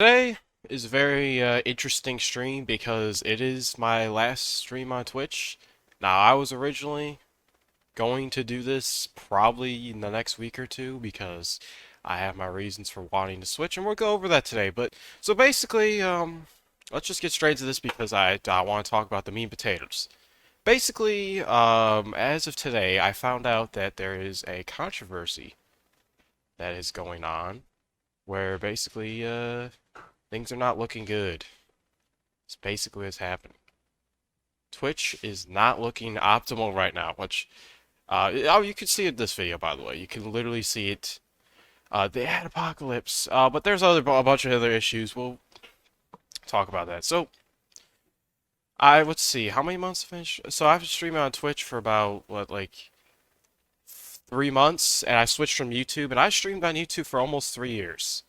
Today is a very interesting stream because it is my last stream on Twitch. Now, I was originally going to do this probably in the next week or two because I have my reasons for wanting to switch, and we'll go over that today. But so basically, let's just get straight to this because I want to talk about the mean potatoes. Basically, as of today, I found out that there is a controversy that is going on where basically things are not looking good. It's basically what's happening. Twitch is not looking optimal right now, which, oh, you can see it in this video, by the way. You can literally see it, the ad apocalypse, but there's a bunch of other issues. We'll talk about that. So, let's see, how many months finished? So I've been streaming on Twitch for about, what, like, 3 months, and I switched from YouTube, and I streamed on YouTube for almost 3 years.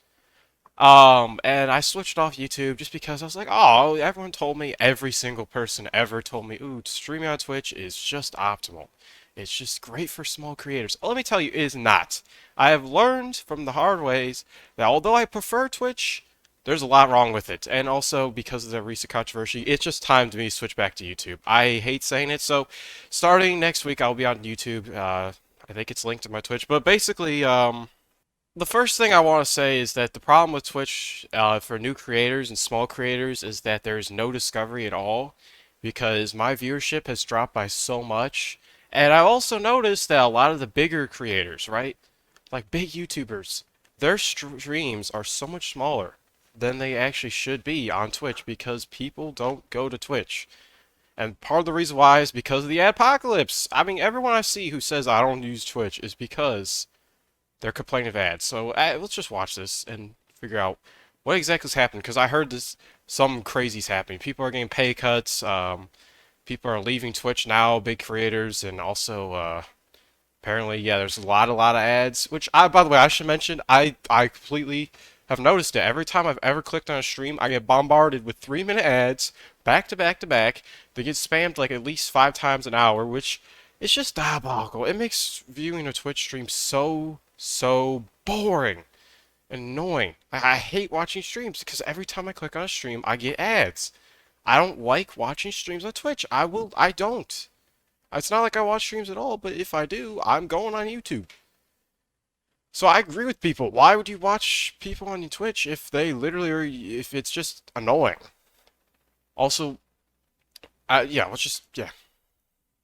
And I switched off YouTube just because I was like, oh, everyone told me, every single person ever told me, ooh, streaming on Twitch is just optimal. It's just great for small creators. Well, let me tell you, it is not. I have learned from the hard ways that although I prefer Twitch, there's a lot wrong with it. And also, because of the recent controversy, it's just time to me switch back to YouTube. I hate saying it, so starting next week, I'll be on YouTube. I think it's linked to my Twitch, but basically, the first thing I want to say is that the problem with Twitch for new creators and small creators is that there's no discovery at all because my viewership has dropped by so much. And I also noticed that a lot of the bigger creators, right? Like big YouTubers, their streams are so much smaller than they actually should be on Twitch because people don't go to Twitch. And part of the reason why is because of the apocalypse. I mean, everyone I see who says I don't use Twitch is because they're complaining of ads. So let's just watch this and figure out what exactly is happening. Because I heard this, some crazy's happening. People are getting pay cuts. People are leaving Twitch now, big creators, and also apparently, yeah, there's a lot of ads. Which by the way, I should mention, I completely have noticed it. Every time I've ever clicked on a stream, I get bombarded with 3 minute ads, back to back to back. They get spammed like at least 5 times an hour, which it's just diabolical. It makes viewing a Twitch stream so boring and annoying. I hate watching streams because every time I click on a stream, I get ads. I don't like watching streams on Twitch. I don't. It's not like I watch streams at all, but if I do, I'm going on YouTube. So I agree with people. Why would you watch people on Twitch if they literally are, if it's just annoying? Also, yeah, let's just, yeah.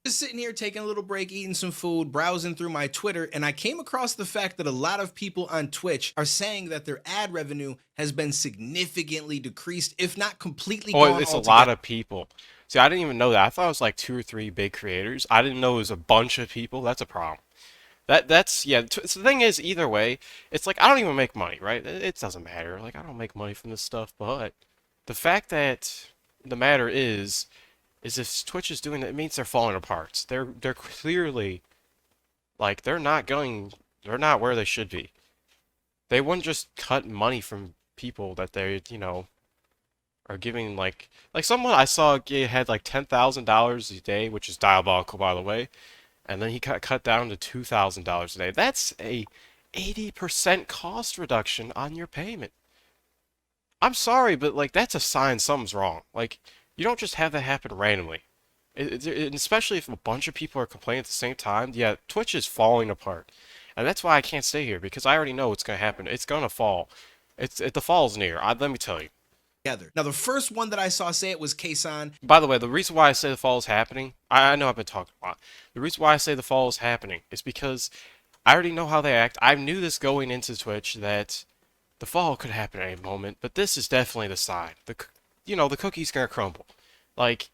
Just sitting here taking a little break, eating some food, browsing through my Twitter, and I came across the fact that a lot of people on Twitch are saying that their ad revenue has been significantly decreased, if not completely Oh, gone it's a altogether. lot of people. See, I didn't even know that. I thought it was like 2 or 3 big creators. I didn't know it was a bunch of people. That's a problem. That's yeah. So the thing is, either way, it's like I don't even make money, right? It doesn't matter. Like I don't make money from this stuff, but the fact that the matter is if Twitch is doing it, it means they're falling apart. They're clearly like they're not where they should be. They wouldn't just cut money from people that they are giving like someone I saw had like $10,000 a day, which is diabolical by the way, and then he got cut down to $2,000 a day. That's a 80% cost reduction on your payment. I'm sorry, but like that's a sign something's wrong. Like you don't just have that happen randomly. Especially if a bunch of people are complaining at the same time. Yeah, Twitch is falling apart, and that's why I can't stay here because I already know what's gonna happen. It's gonna fall. The fall's near. Let me tell you. Now, the first one that I saw say it was Kason. By the way, the reason why I say the fall is happening, I know I've been talking a lot. The reason why I say the fall is happening is because I already know how they act. I knew this going into Twitch that the fall could happen at any moment, but this is definitely the sign. The cookie's gonna crumble. Like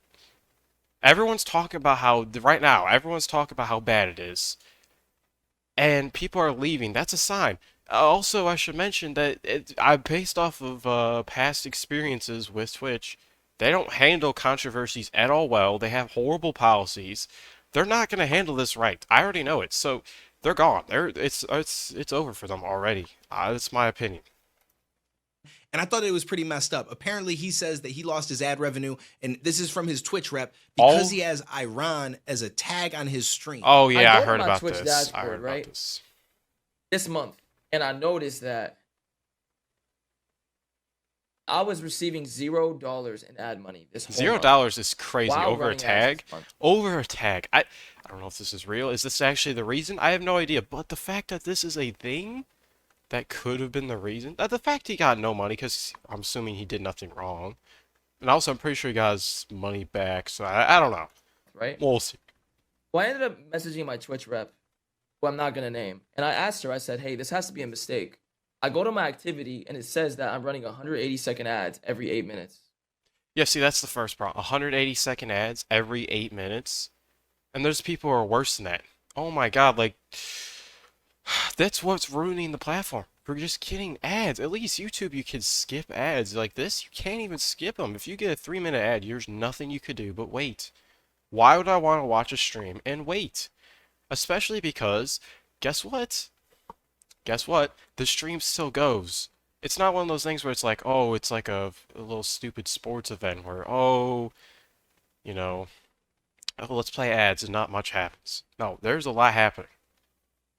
everyone's talking about how right now, everyone's talking about how bad it is, and people are leaving. That's a sign. Also, I should mention that I based off of past experiences with Twitch. They don't handle controversies at all well. They have horrible policies. They're not gonna handle this right. I already know it. So they're gone. It's over for them already. That's my opinion. And I thought it was pretty messed up. Apparently, he says that he lost his ad revenue, and this is from his Twitch rep, because All he has Iran as a tag on his stream. Oh I yeah, I go to heard my about Twitch this. I dashboard, heard about right? this. 'This month, and I noticed that I was receiving $0 in ad money this whole Zero month dollars is crazy while over a running ads this tag. month. Over a tag. I don't know if this is real. Is this actually the reason? I have no idea. But the fact that this is a thing that could have been the reason. The fact he got no money, because I'm assuming he did nothing wrong. And also, I'm pretty sure he got his money back. So I don't know. Right? We'll see. Well, I ended up messaging my Twitch rep, who I'm not gonna name, and I asked her. I said, "Hey, this has to be a mistake." I go to my activity and it says that I'm running 180-second ads every 8 minutes. Yeah, see, that's the first problem. 180-second ads every 8 minutes. And there's people who are worse than that. Oh my god, like, that's what's ruining the platform. We're just getting ads. At least YouTube, you can skip ads. Like this, you can't even skip them. If you get a 3-minute ad, there's nothing you could do but wait. Why would I want to watch a stream and wait? Especially because, guess what? Guess what? The stream still goes. It's not one of those things where it's like, oh, it's like a little stupid sports event where, oh, you know, oh, let's play ads and not much happens. No, there's a lot happening.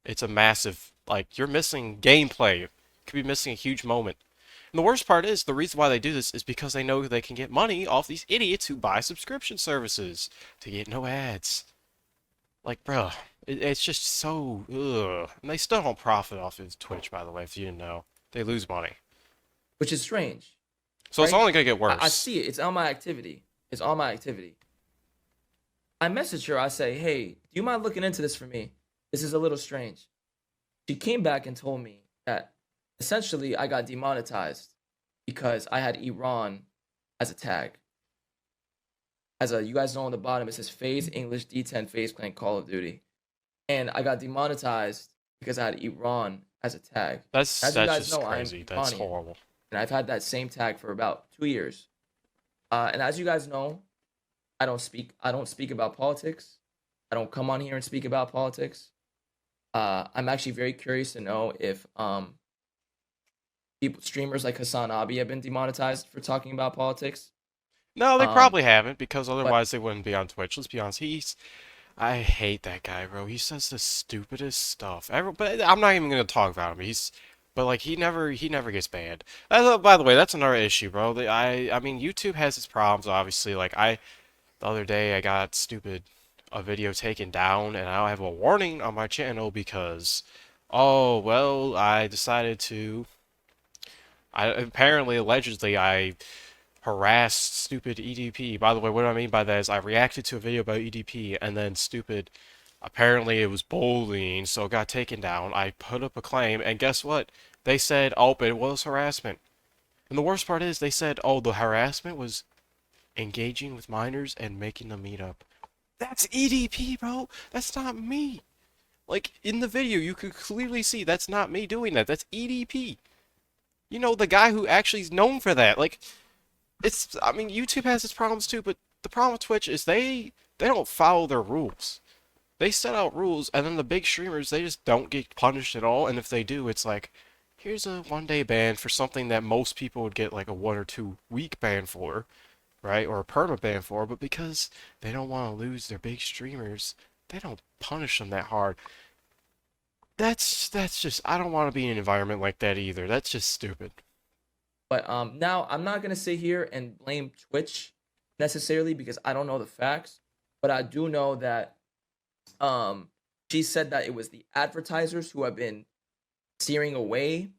It's a massive, like, you're missing gameplay. You could be missing a huge moment. And the worst part is, the reason why they do this is because they know they can get money off these idiots who buy subscription services to get no ads. Like, bruh, it's just so, ugh. And they still don't profit off of Twitch, by the way, if you didn't know. They lose money. Which is strange, So it's right? only gonna get worse. I see it. It's on my activity. It's on my activity. I message her. I say, "Hey, do you mind looking into this for me? This is a little strange." She came back and told me that essentially I got demonetized because I had Iran as a tag. You guys know on the bottom, it says Phase English D10 Phase Clan Call of Duty. And I got demonetized because I had Iran as a tag. That's As you guys just know, I'm crazy. That's Iranian, horrible. and I've had that same tag for about 2 years. And as you guys know, I don't speak about politics. I don't come on here and speak about politics. I'm actually very curious to know if streamers like Hassan Abi have been demonetized for talking about politics. No, they Um, probably haven't, because but otherwise they wouldn't be on Twitch. Let's be honest. I hate that guy, bro. He says the stupidest stuff. But I'm not even gonna talk about him. But like he never gets banned. By the way, that's another issue, bro. I mean, YouTube has its problems, obviously. Like the other day I got a video taken down, and I have a warning on my channel because, oh well, I decided to. Apparently, allegedly, I harassed stupid EDP. By the way, what I mean by that is I reacted to a video about EDP, and then stupid, apparently it was bullying, so it got taken down. I put up a claim, and guess what? They said, oh, but it was harassment. And the worst part is they said, oh, the harassment was engaging with minors and making them meet up. That's EDP, bro. That's not me. Like, in the video, you could clearly see that's not me doing that. That's EDP. You know, the guy who actually is known for that. Like, I mean, YouTube has its problems too, but the problem with Twitch is they don't follow their rules. They set out rules, and then the big streamers, they just don't get punished at all, and if they do, it's like, here's a 1-day ban for something that most people would get like a 1 or 2 week ban for, right? Or a perma ban for, but because they don't want to lose their big streamers, they don't punish them that hard. That's just, I don't want to be in an environment like that either. That's just stupid. But now I'm not gonna sit here and blame Twitch necessarily because I don't know the facts, but I do know that she said that it was the advertisers who have been steering away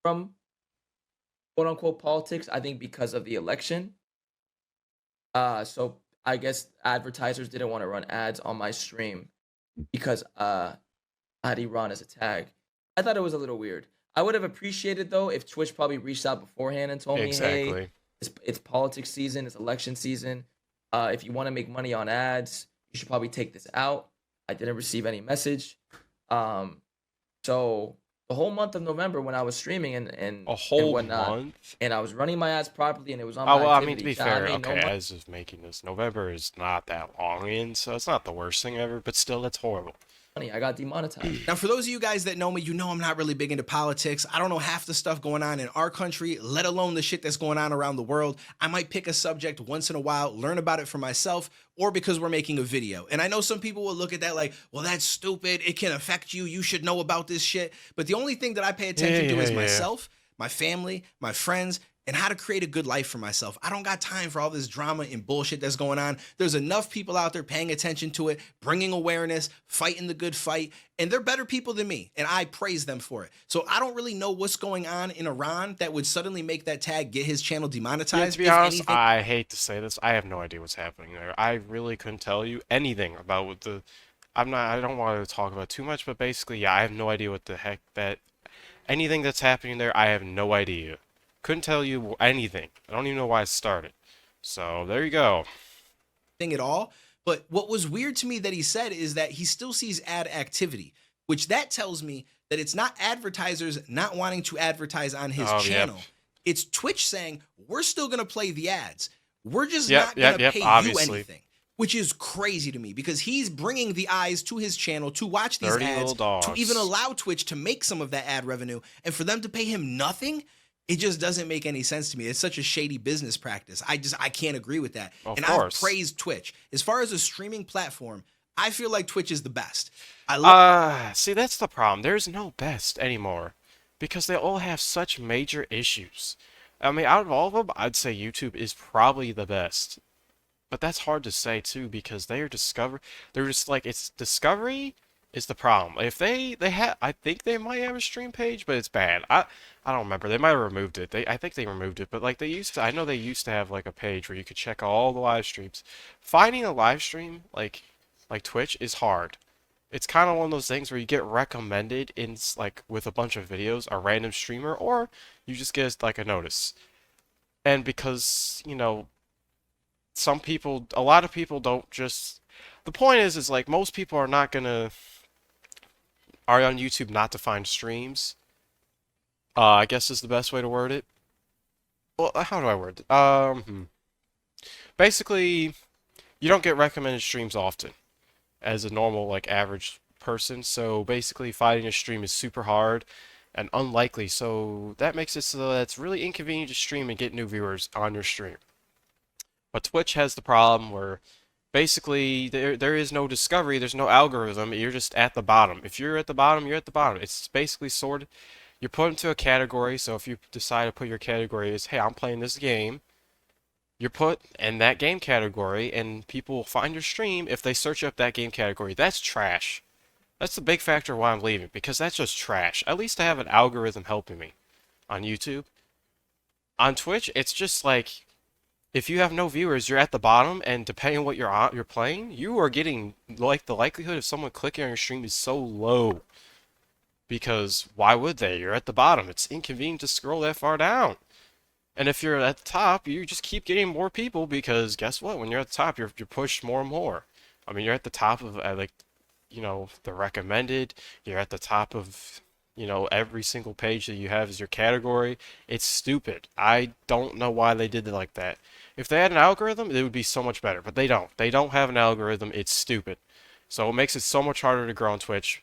from quote unquote politics. I think because of the election. So I guess advertisers didn't want to run ads on my stream because I had Iran as a tag. I thought it was a little weird. I would have appreciated though if Twitch probably reached out beforehand and told me, Exactly. "Hey, it's politics season, it's election season. If you want to make money on ads, you should probably take this out." I didn't receive any message. So the whole month of November when I was streaming and A whole whatnot, month? and I was running my ads properly, and it was on Oh, my well, I mean, to activity. be I fair, made no okay, money. as of making this, November is not that long in, so it's not the worst thing ever, but still, that's horrible. I got demonetized. Now, for those of you guys that know me, you know I'm not really big into politics. I don't know half the stuff going on in our country, let alone the shit that's going on around the world. I might pick a subject once in a while, learn about it for myself, or because we're making a video. And I know some people will look at that like, well, that's stupid. It can affect you. You should know about this shit. But the only thing that I pay attention to is myself, my family, my friends, and how to create a good life for myself. I don't got time for all this drama and bullshit that's going on. There's enough people out there paying attention to it, bringing awareness, fighting the good fight, and they're better people than me, and I praise them for it. So I don't really know what's going on in Iran that would suddenly make that tag get his channel Yeah, demonetized. to be If honest, anything, I hate to say this, I have no idea what's happening there. I really couldn't tell you anything about what the. I don't want to talk about too much, but basically, yeah, I have no idea what the heck that. Anything that's happening there, I have no idea. Couldn't tell you anything. I don't even know why it started. So, there you go. thing at all. But what was weird to me that he said is that he still sees ad activity, which that tells me that it's not advertisers not wanting to advertise on his Oh, yep. channel. It's Twitch saying, we're still going to play the ads. We're just Yep, not yep, going to yep, pay you obviously. anything, which is crazy to me because he's bringing the eyes to his channel to watch these Dirty ads, little to even dogs. allow Twitch to make some of that ad revenue. And for them to pay him nothing, it just doesn't make any sense to me. It's such a shady business practice. I can't agree with that. Of And I've course. praised Twitch. As far as a streaming platform, I feel like Twitch is the best. I love See, that's the problem. There's no best anymore because they all have such major issues. I mean, out of all of them, I'd say YouTube is probably the best. But that's hard to say too because they're just like it's discovery is the problem. If they have I think they might have a stream page, but it's bad. I don't remember. They might have removed it. I think they removed it, but like they used to I know they used to have like a page where you could check all the live streams. Finding a live stream like Twitch is hard. It's kind of one of those things where you get recommended in like with a bunch of videos, a random streamer, or you just get like a notice. And because, a lot of people don't just. The point is like most people are not gonna are on YouTube not to find streams. I guess is the best way to word it. Well, how do I word it? Basically, you don't get recommended streams often as a normal like average person. So basically, finding a stream is super hard and unlikely. So that makes it so that it's really inconvenient to stream and get new viewers on your stream. But Twitch has the problem where basically there is no discovery, there's no algorithm, you're just at the bottom. If you're at the bottom, you're at the bottom. It's basically sorted. You're put into a category, so if you decide to put your category as, hey, I'm playing this game, you're put in that game category, and people will find your stream if they search up that game category. That's trash. That's the big factor why I'm leaving, because that's just trash. At least I have an algorithm helping me on YouTube. On Twitch, it's just like if you have no viewers, you're at the bottom, and depending on what you're playing, you are getting like the likelihood of someone clicking on your stream is so low. Because why would they? You're at the bottom. It's inconvenient to scroll that far down. And if you're at the top, you just keep getting more people because guess what? When you're at the top, you're pushed more and more. I mean, you're at the top of like, the recommended. You're at the top of, every single page that you have is your category. It's stupid. I don't know why they did it like that. If they had an algorithm, it would be so much better, but they don't. They don't have an algorithm. It's stupid. So it makes it so much harder to grow on Twitch.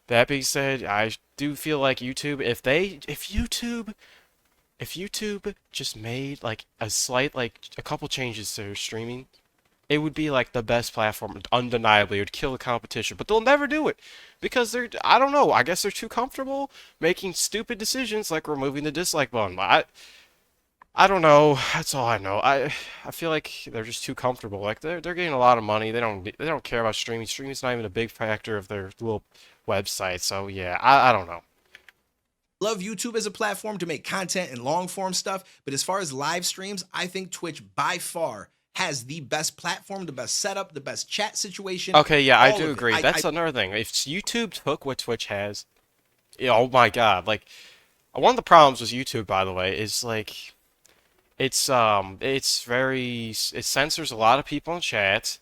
That being said, I do feel like YouTube, if YouTube just made like a couple changes to their streaming, it would be like the best platform, undeniably. It would kill the competition, but they'll never do it because I don't know, I guess they're too comfortable making stupid decisions like removing the dislike button. I don't know. That's all I know. I feel like they're just too comfortable. Like they're getting a lot of money. They don't care about streaming. Streaming's not even a big factor of their little website. So yeah, I don't know. love YouTube as a platform to make content and long form stuff, but as far as live streams, I think Twitch by far has the best platform, the best setup, the best chat situation. Okay, yeah, I all do of it. agree. That's another thing. If YouTube took what Twitch has, oh my God, like one of the problems with YouTube, by the way, is like it censors a lot of people in chat.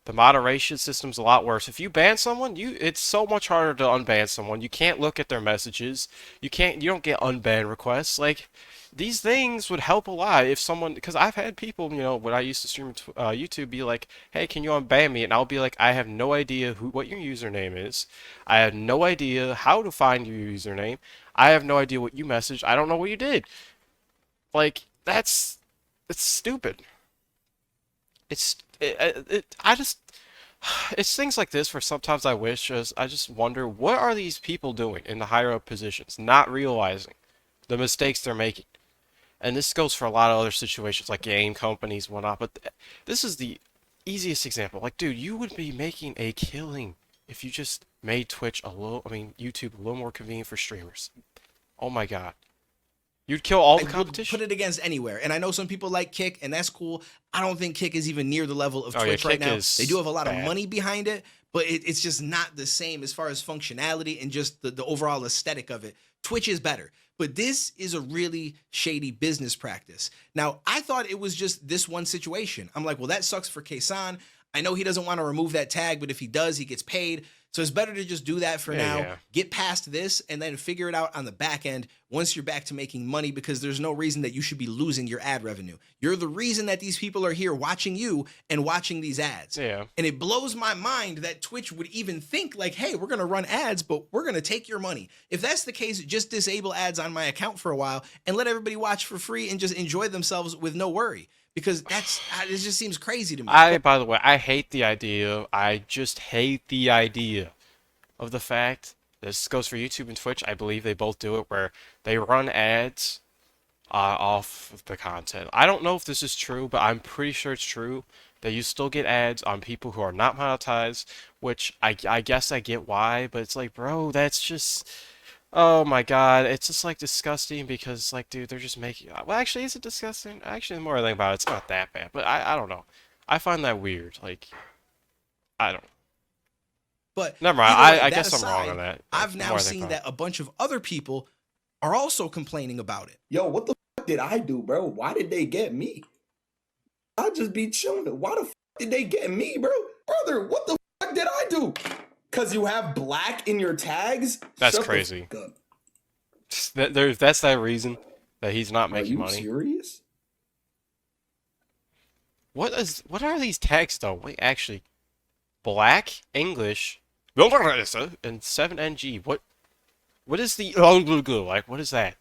The moderation system's a lot worse. If you ban someone, it's so much harder to unban someone. You can't look at their messages. You don't get unban requests. Like these things would help a lot if someone, because I've had people, when I used to stream YouTube, be like, "Hey, can you unban me?" And I'll be like, "I have no idea what your username is. I have no idea how to find your username. I have no idea what you messaged. I don't know what you did." Like it's stupid. I just it's things like this where sometimes I just wonder what are these people doing in the higher up positions, not realizing the mistakes they're making. And this goes for a lot of other situations like game companies and whatnot, but this is the easiest example. Like, dude, you would be making a killing if you just made Twitch YouTube a little more convenient for streamers. Oh my God. You'd kill all the I would put competition? it against anywhere. And I know some people like Kick, and that's cool. I don't think Kick is even near the level of Oh yeah, Twitch right Kick now. They do is have a lot of bad. money behind it, but it's just not the same as far as functionality and just the overall aesthetic of it. Twitch is better. But this is a really shady business practice. Now, I thought it was just this one situation. I'm like, well, that sucks for Kasan. I know he doesn't want to remove that tag, but if he does, he gets paid. So it's better to just do that for Yeah, now, yeah. get past this, and then figure it out on the back end once you're back to making money, because there's no reason that you should be losing your ad revenue. You're the reason that these people are here watching you and watching these ads. Yeah. And it blows my mind that Twitch would even think like, hey, we're going to run ads, but we're going to take your money. If that's the case, just disable ads on my account for a while and let everybody watch for free and just enjoy themselves with no worry. Because it just seems crazy to me. By the way, I hate the idea. I just hate the idea of the fact this goes for YouTube and Twitch. I believe they both do it where they run ads off of the content. I don't know if this is true, but I'm pretty sure it's true that you still get ads on people who are not monetized, which I guess I get why, but it's like, bro, that's just. Oh my God, it's just like disgusting because like, dude, they're just making. Well, actually, is it disgusting? Actually, the more I think about it, it's not that bad. But I don't know. I find that weird. Like, I don't. But Never mind. either way, I that guess I'm wrong aside, on that. I've The now more I think seen about that a bunch of other people are also complaining about it. Yo, what the fuck did I do, bro? Why did they get me? I just be chilling. Why the fuck did they get me, bro? Brother, what the fuck did I do? Cause you have black in your tags? That's Shut the crazy. fuck up. That's that reason that he's not Are making you money. serious? What are these tags though? Wait, actually, black, English, and 7NG. What is the like? What is that?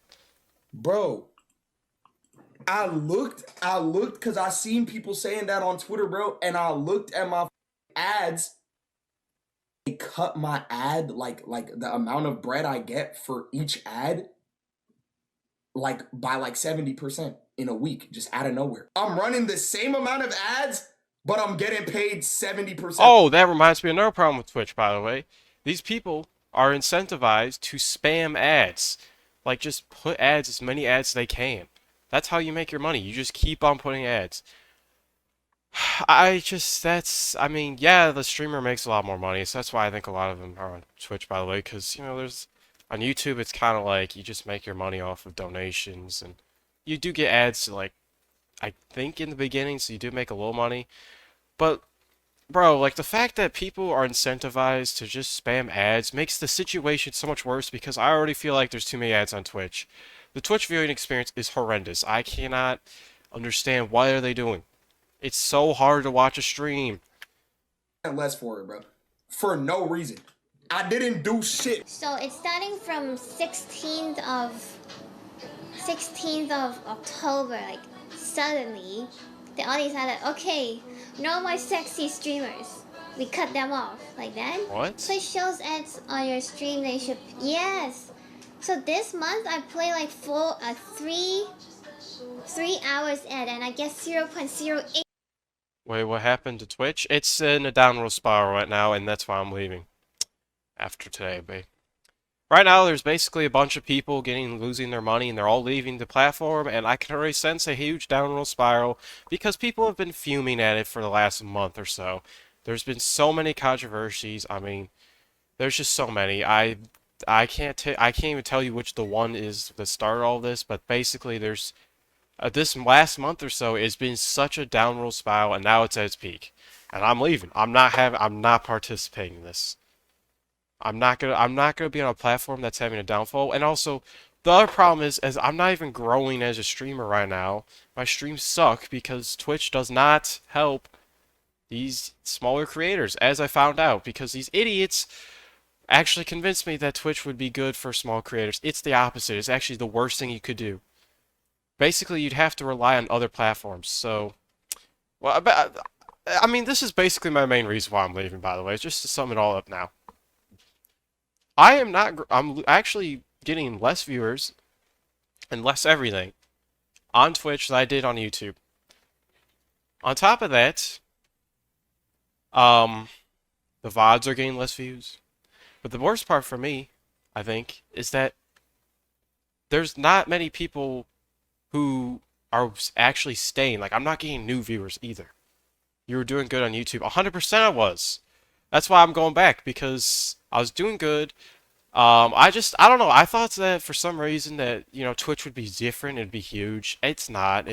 Bro, I looked because I seen people saying that on Twitter, bro, and I looked at my ads. They cut my ad like the amount of bread I get for each ad like by like 70% in a week, just out of nowhere. I'm running the same amount of ads, but I'm getting paid 70%. Oh, that reminds me of another problem with Twitch, by the way. These people are incentivized to spam ads. Like, just put ads, as many ads as they can. That's how you make your money. You just keep on putting ads. I mean, yeah, the streamer makes a lot more money, so that's why I think a lot of them are on Twitch, by the way, because, on YouTube, it's kind of like you just make your money off of donations, and you do get ads, like, I think in the beginning, so you do make a little money, but, bro, like, the fact that people are incentivized to just spam ads makes the situation so much worse, because I already feel like there's too many ads on Twitch. The Twitch viewing experience is horrendous. I cannot understand what are they doing. It's so hard to watch a stream. Less for it, bro. For no reason. I didn't do shit. So it's starting from 16th of October. Like suddenly, the audience had like, okay, no more sexy streamers. We cut them off like that. What? Twitch shows ads on your stream. They should yes. So this month I play like 3 hours ad and I get 0.08. Wait, what happened to Twitch? It's in a downward spiral right now, and that's why I'm leaving. After today, babe. Right now, there's basically a bunch of people losing their money, and they're all leaving the platform, and I can already sense a huge downward spiral, because people have been fuming at it for the last month or so. There's been so many controversies, I mean, there's just so many. I can't even tell you which the one is that started all this, but basically there's this last month or so has been such a downward spiral, and now it's at its peak. And I'm leaving. I'm not participating in this. I'm not gonna be on a platform that's having a downfall. And also, the other problem is I'm not even growing as a streamer right now. My streams suck because Twitch does not help these smaller creators, as I found out, because these idiots actually convinced me that Twitch would be good for small creators. It's the opposite. It's actually the worst thing you could do. Basically, you'd have to rely on other platforms. So, well, I mean, this is basically my main reason why I'm leaving, by the way. It's just to sum it all up now. I'm actually getting less viewers and less everything on Twitch than I did on YouTube. On top of that, the VODs are getting less views. But the worst part for me, I think, is that there's not many people who are actually staying. Like, I'm not getting new viewers either. You were doing good on YouTube. 100% I was. That's why I'm going back, because I was doing good. I don't know. I thought that for some reason that, Twitch would be different. It'd be huge. It's not.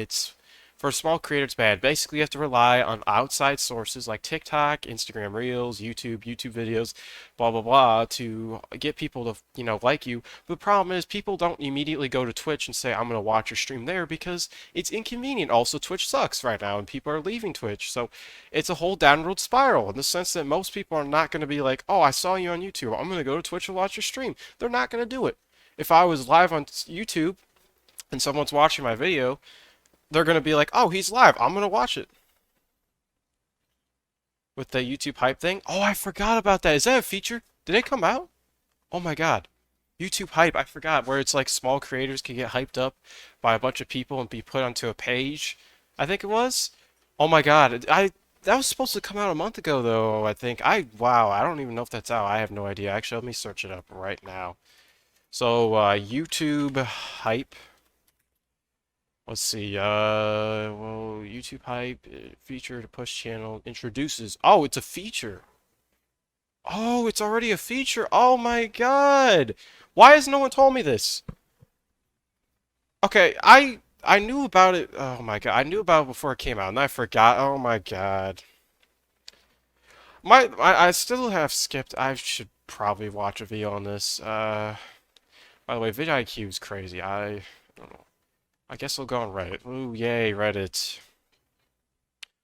For a small creator, it's bad. Basically, you have to rely on outside sources like TikTok, Instagram Reels, YouTube videos, blah, blah, blah, to get people to, like you. But the problem is people don't immediately go to Twitch and say, I'm going to watch your stream there, because it's inconvenient. Also, Twitch sucks right now, and people are leaving Twitch. So it's a whole downward spiral in the sense that most people are not going to be like, oh, I saw you on YouTube, I'm going to go to Twitch and watch your stream. They're not going to do it. If I was live on YouTube and someone's watching my video, they're going to be like, oh, he's live, I'm going to watch it. With the YouTube hype thing. Oh, I forgot about that. Is that a feature? Did it come out? Oh my god. YouTube hype, I forgot, where it's like small creators can get hyped up by a bunch of people and be put onto a page. I think it was. Oh my god. That was supposed to come out a month ago though, I think. Wow, I don't even know if that's out. I have no idea. Actually, let me search it up right now. So, YouTube hype. Let's see, well, YouTube hype, feature to push channel, introduces. Oh, it's a feature. Oh, it's already a feature. Oh my god. Why has no one told me this? Okay, I knew about it. Oh my god, I knew about it before it came out, and I forgot. Oh my god. I still have skipped. I should probably watch a video on this. By the way, vidIQ is crazy. I don't know. I guess we'll go on Reddit. Ooh, yay, Reddit.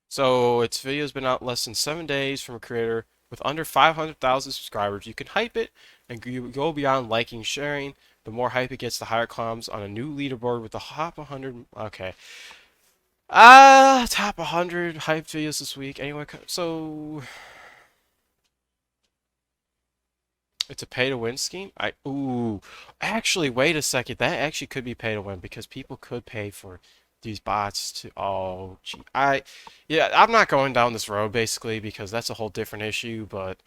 So, its video's been out less than 7 days from a creator with under 500,000 subscribers. You can hype it and you go beyond liking, sharing. The more hype it gets, the higher it climbs on a new leaderboard with the top 100. Okay. Top 100 hype videos this week. Anyway, so it's a pay-to-win scheme? Actually, wait a second. That actually could be pay-to-win because people could pay for these bots to, oh, gee. Yeah, I'm not going down this road, basically, because that's a whole different issue, but,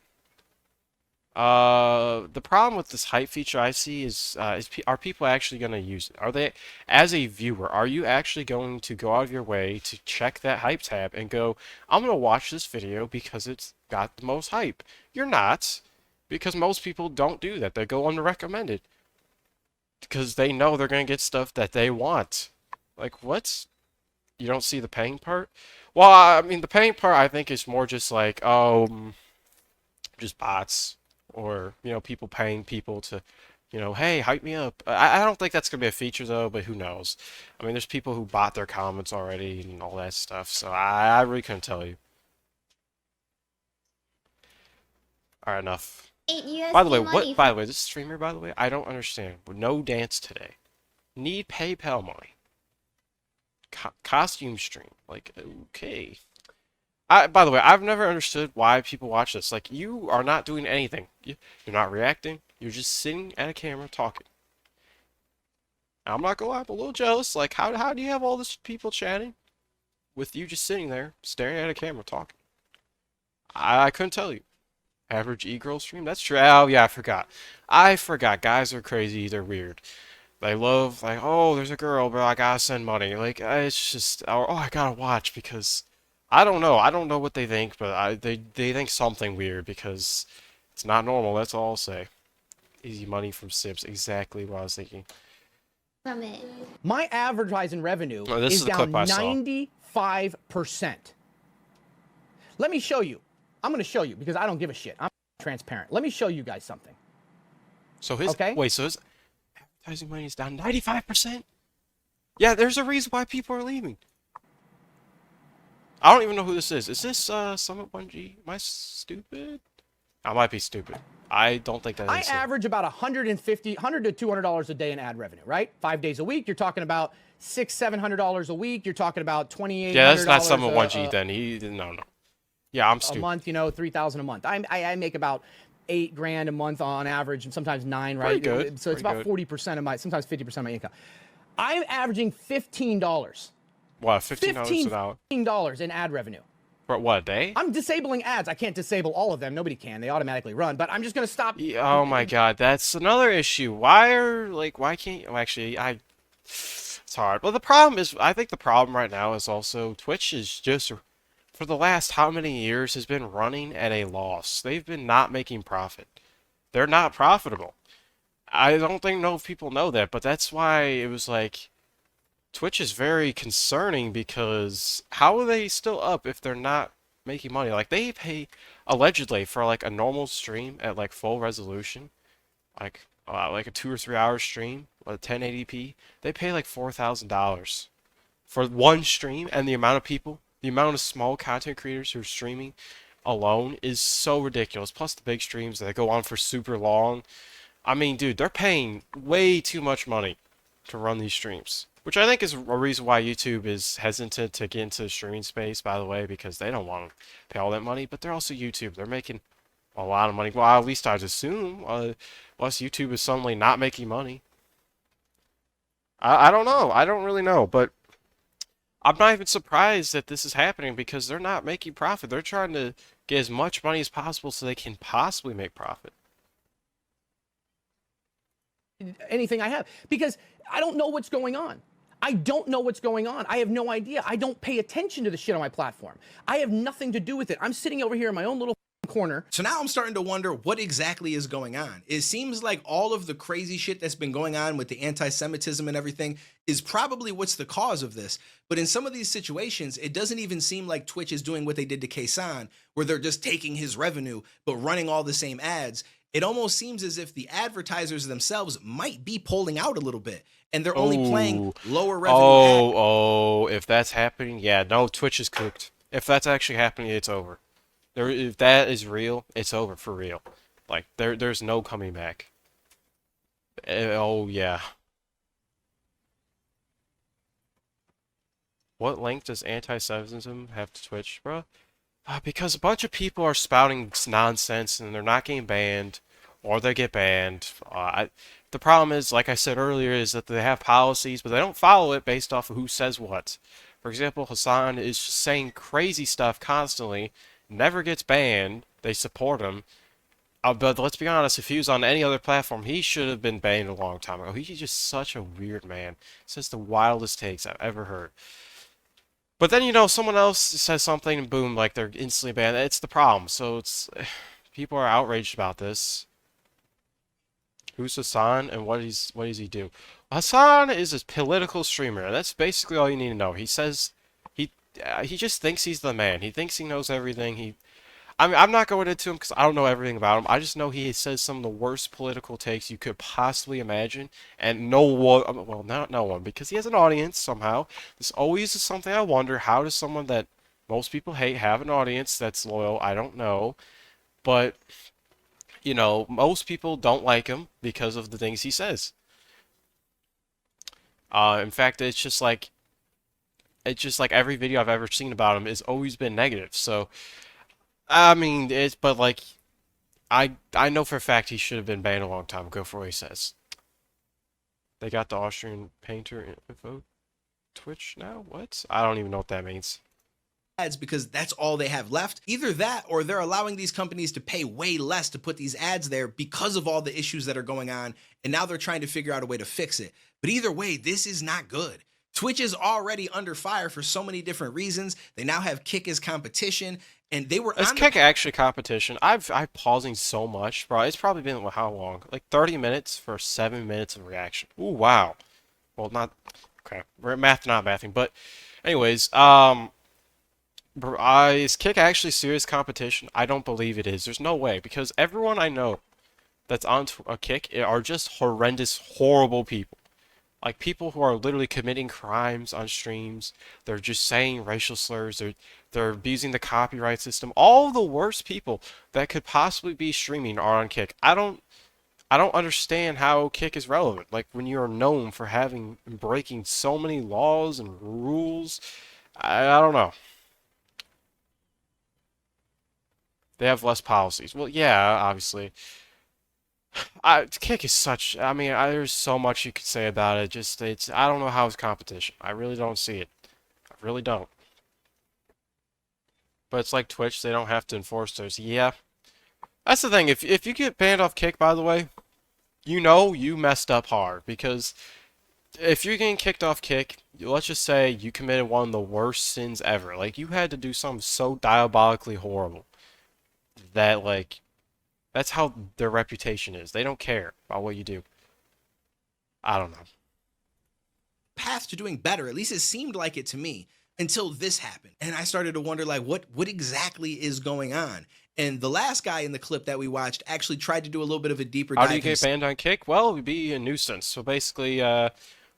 the problem with this hype feature I see is are people actually going to use it? Are they, as a viewer, are you actually going to go out of your way to check that hype tab and go, I'm going to watch this video because it's got the most hype? You're not. Because most people don't do that. They go unrecommended. Because they know they're going to get stuff that they want. Like, what? You don't see the paying part? Well, I mean, the paying part, I think, is more just like, just bots. Or, people paying people to, hey, hype me up. I don't think that's going to be a feature, though, but who knows? I mean, there's people who bought their comments already and all that stuff. So I really couldn't tell you. Alright, enough. By the way, this streamer, by the way, I don't understand. No dance today. Need PayPal money. Costume stream. Like, okay. By the way, I've never understood why people watch this. Like, you are not doing anything. You're not reacting. You're just sitting at a camera talking. I'm not gonna lie, I'm a little jealous. Like, how do you have all this people chatting with you just sitting there, staring at a camera talking? I couldn't tell you. Average e-girl stream? That's true. Oh, yeah, I forgot. Guys are crazy. They're weird. They love, like, oh, there's a girl, but I gotta send money. Like, it's just, I gotta watch because, I don't know. I don't know what they think, but they think something weird because it's not normal. That's all I'll say. Easy money from Sips. Exactly what I was thinking. From it. My advertising revenue this is is the down clip I saw. 95%. Let me show you. I'm going to show you because I don't give a shit. I'm transparent. Let me show you guys something. So his Okay. Wait, so his advertising money is down 95%? Yeah, there's a reason why people are leaving. I don't even know who this is. Is this Summit 1G? Am I stupid? I might be stupid. I don't think that is. I average about $100 to $200 a day in ad revenue, right? 5 days a week. You're talking about $600-700 a week. You're talking about $2,800. Yeah, that's not Summit 1G then. No. Yeah, I'm stupid. A month, $3,000 a month. I make about $8,000 a month on average, and sometimes 9, right? Pretty good. So it's Pretty about good. 40% of my, sometimes 50% of my income. I'm averaging $15. What, $15 an hour? $15 in ad revenue. For what, a day? I'm disabling ads. I can't disable all of them. Nobody can. They automatically run. But I'm just going to stop. Oh my god, that's another issue. Why can't you, actually, it's hard. But the problem is, I think the problem right now is also Twitch is just, for the last how many years, has been running at a loss. They've been not making profit. They're not profitable. I don't know if people know that, but that's why it was like, Twitch is very concerning because how are they still up if they're not making money? Like they pay allegedly for like a normal stream at like full resolution, like a 2 or 3 hour stream with 1080p. They pay like $4,000 for one stream, and the amount of people, the amount of small content creators who are streaming alone is so ridiculous. Plus the big streams that go on for super long. I mean, dude, they're paying way too much money to run these streams. Which I think is a reason why YouTube is hesitant to get into the streaming space, by the way, because they don't want to pay all that money. But they're also YouTube. They're making a lot of money. Well, at least I'd assume. Unless YouTube is suddenly not making money. I don't know. I don't really know. But I'm not even surprised that this is happening because they're not making profit. They're trying to get as much money as possible so they can possibly make profit. Anything I have because I don't know what's going on. I don't know what's going on. I have no idea. I don't pay attention to the shit on my platform. I have nothing to do with it. I'm sitting over here in my own little corner. So now I'm starting to wonder what exactly is going on. It seems like all of the crazy shit that's been going on with the anti-Semitism and everything is probably what's the cause of this. But in some of these situations, it doesn't even seem like Twitch is doing what they did to Kaysan, where they're just taking his revenue, but running all the same ads. It almost seems as if the advertisers themselves might be pulling out a little bit, and they're only playing lower revenue ads. Oh, if that's happening, yeah, no, Twitch is cooked. If that's actually happening, it's over. If that is real, it's over for real. Like there's no coming back. Oh yeah. What link does anti-Semitism have to Twitch, bro? Because a bunch of people are spouting nonsense and they're not getting banned, or they get banned. The problem is, like I said earlier, is that they have policies, but they don't follow it based off of who says what. For example, Hassan is just saying crazy stuff constantly, never gets banned. They support him. But let's be honest, if he was on any other platform, he should have been banned a long time ago. He's just such a weird man. Says the wildest takes I've ever heard. But then, you know, someone else says something and boom, like they're instantly banned. It's the problem. So it's people are outraged about this. Who's Hassan and what does he do? Hassan is a political streamer, and that's basically all you need to know. He says he just thinks he's the man. He thinks he knows everything. I'm not going into him because I don't know everything about him. I just know he says some of the worst political takes you could possibly imagine, and no one, well, not no one, because he has an audience somehow. This always is something I wonder. How does someone that most people hate have an audience that's loyal? I don't know, but you know, most people don't like him because of the things he says. In fact, it's just like every video I've ever seen about him has always been negative. So. I mean, but like, I know for a fact he should have been banned a long time ago for what he says. They got the Austrian painter info Twitch now? What? I don't even know what that means. Ads because that's all they have left. Either that or they're allowing these companies to pay way less to put these ads there because of all the issues that are going on, and now they're trying to figure out a way to fix it. But either way, this is not good. Twitch is already under fire for so many different reasons. They now have Kick as competition, and they were Is on Kick actually competition? I'm pausing so much, bro. It's probably been how long? Like 30 minutes for 7 minutes of reaction. Ooh, wow. Well, not okay. We're not mathing, but anyways, is Kick actually serious competition? I don't believe it is. There's no way because everyone I know that's on a Kick are just horrendous, horrible people. Like people who are literally committing crimes on streams. They're just saying racial slurs. They're abusing the copyright system. All the worst people that could possibly be streaming are on Kick. I don't understand how Kick is relevant. Like when you are known for having breaking so many laws and rules. I don't know. They have less policies. Well, yeah, obviously. Kick is such. I mean, there's so much you could say about it. Just it's. I don't know how it's competition. I really don't see it. I really don't. But it's like Twitch. They don't have to enforce those. Yeah, that's the thing. If you get banned off Kick, by the way, you know you messed up hard because if you're getting kicked off Kick, let's just say you committed one of the worst sins ever. Like you had to do something so diabolically horrible that like that's how their reputation is. They don't care about what you do. I don't know. path to doing better. At least it seemed like it to me until this happened. And I started to wonder like what exactly is going on? And the last guy in the clip that we watched actually tried to do a little bit of a deeper How dive. do you get banned on Kick? Well, it would be a nuisance. So basically, what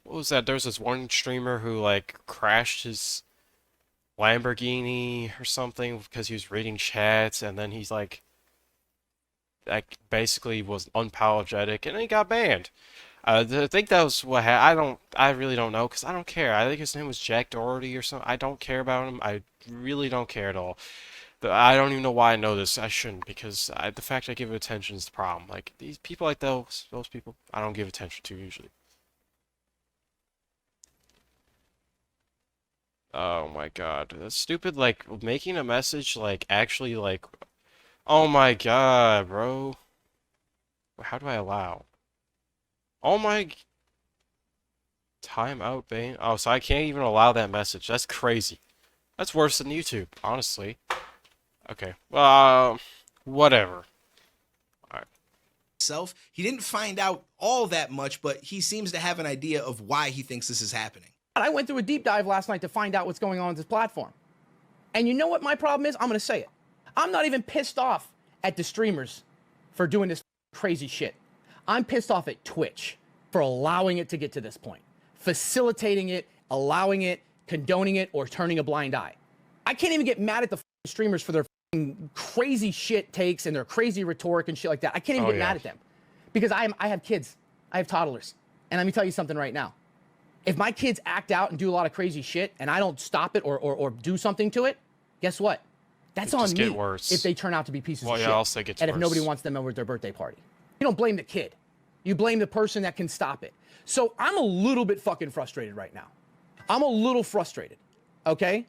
was that? There's this one streamer who like crashed his Lamborghini or something because he was reading chats, and then he's like basically was unapologetic, and then he got banned. I think that was what I really don't know because I don't care. I think his name was Jack Doherty or something. I don't care about him. I really don't care at all. I don't even know why I know this. I shouldn't because the fact I give it attention is the problem. Like these people like those people, I don't give attention to usually. Oh my God, that's stupid. Like making a message like actually like, oh my God, bro. How do I allow? Oh my timeout Bane. Oh, so I can't even allow that message. That's crazy. That's worse than YouTube, honestly. Okay. Well, whatever. Alright. himself. He didn't find out all that much, but he seems to have an idea of why he thinks this is happening. I went through a deep dive last night to find out what's going on with this platform. And you know what my problem is? I'm going to say it. I'm not even pissed off at the streamers for doing this crazy shit. I'm pissed off at Twitch for allowing it to get to this point, facilitating it, allowing it, condoning it, or turning a blind eye. I can't even get mad at the streamers for their crazy shit takes and their crazy rhetoric and shit like that. I can't even get mad at them because I have kids. I have toddlers. And let me tell you something right now. If my kids act out and do a lot of crazy shit and I don't stop it or do something to it, guess what? That's on me if they turn out to be pieces of shit. I'll say it gets and if worse. nobody wants them over at their birthday party. You don't blame the kid. You blame the person that can stop it. So I'm a little bit fucking frustrated right now. I'm a little frustrated, okay?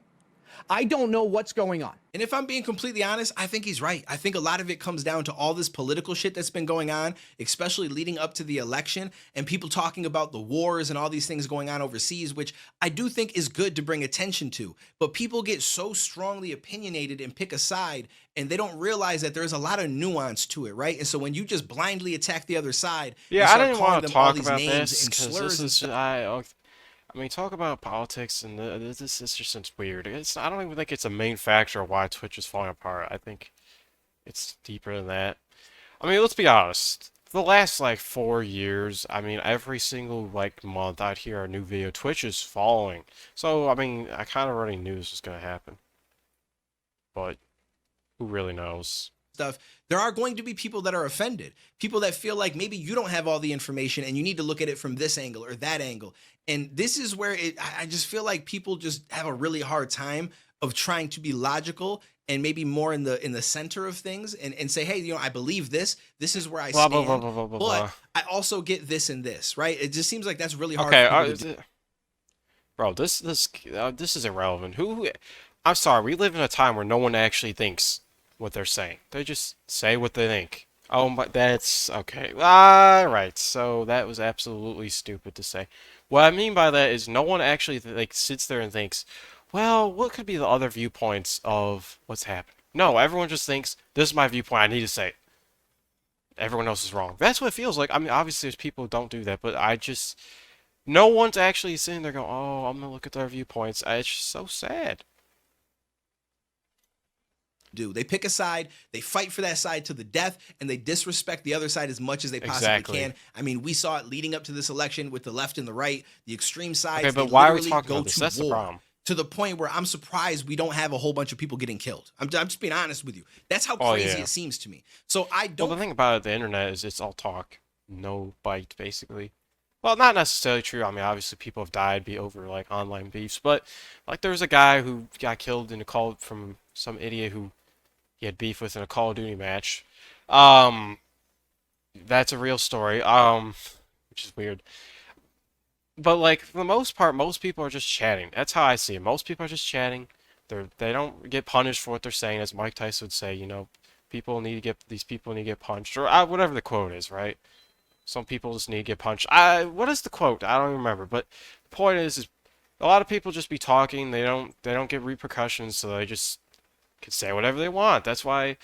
I don't know what's going on. And if I'm being completely honest, I think he's right. I think a lot of it comes down to all this political shit that's been going on, especially leading up to the election, and people talking about the wars and all these things going on overseas, which I do think is good to bring attention to. But people get so strongly opinionated and pick a side, and they don't realize that there's a lot of nuance to it, right? And so when you just blindly attack the other side, yeah, and I start didn't calling want to them all talk these about names this and because slurs this and is stuff. I mean, talk about politics and this is just weird. I don't even think it's a main factor of why Twitch is falling apart. I think it's deeper than that. I mean, let's be honest. The last like 4 years, I mean, every single like month I'd hear a new video. Twitch is falling. So I mean, I kind of already knew this was gonna happen, but who really knows? Stuff, there are going to be people that are offended, people that feel like maybe you don't have all the information and you need to look at it from this angle or that angle. And this is where I just feel like people just have a really hard time of trying to be logical and maybe more in the center of things and say, hey, I believe this. This is where I Blah, stand. blah, blah, blah, blah, but blah. I also get this and this, right? It just seems like that's really hard Okay, for people to do. bro, this is irrelevant. I'm sorry, we live in a time where no one actually thinks what they're saying. They just say what they think. Oh my, that's okay. Alright, so that was absolutely stupid to say. What I mean by that is no one actually like sits there and thinks, well, what could be the other viewpoints of what's happening? No, everyone just thinks, this is my viewpoint, I need to say it. Everyone else is wrong. That's what it feels like. I mean, obviously there's people who don't do that, but no one's actually sitting there going, oh, I'm gonna look at their viewpoints. It's just so sad. They pick a side, they fight for that side to the death, and they disrespect the other side as much as they possibly can. I mean, we saw it leading up to this election with the left and the right, the extreme sides. Okay, but why are we talking about this? That's the problem. To the point where I'm surprised we don't have a whole bunch of people getting killed. I'm just being honest with you. That's how crazy it seems to me. So I don't. Well, the thing about the internet is it's all talk, no bite, basically. Well, not necessarily true. I mean, obviously people have died over like online beefs, but like there was a guy who got killed in a call from some idiot who he had beef with in a Call of Duty match. That's a real story. Which is weird. But like for the most part, most people are just chatting. That's how I see it. Most people are just chatting. They don't get punished for what they're saying, as Mike Tyson would say. These people need to get punched, or whatever the quote is, right? Some people just need to get punched. What is the quote? I don't even remember. But the point is a lot of people just be talking. They don't get repercussions, so they just can say whatever they want. That's why.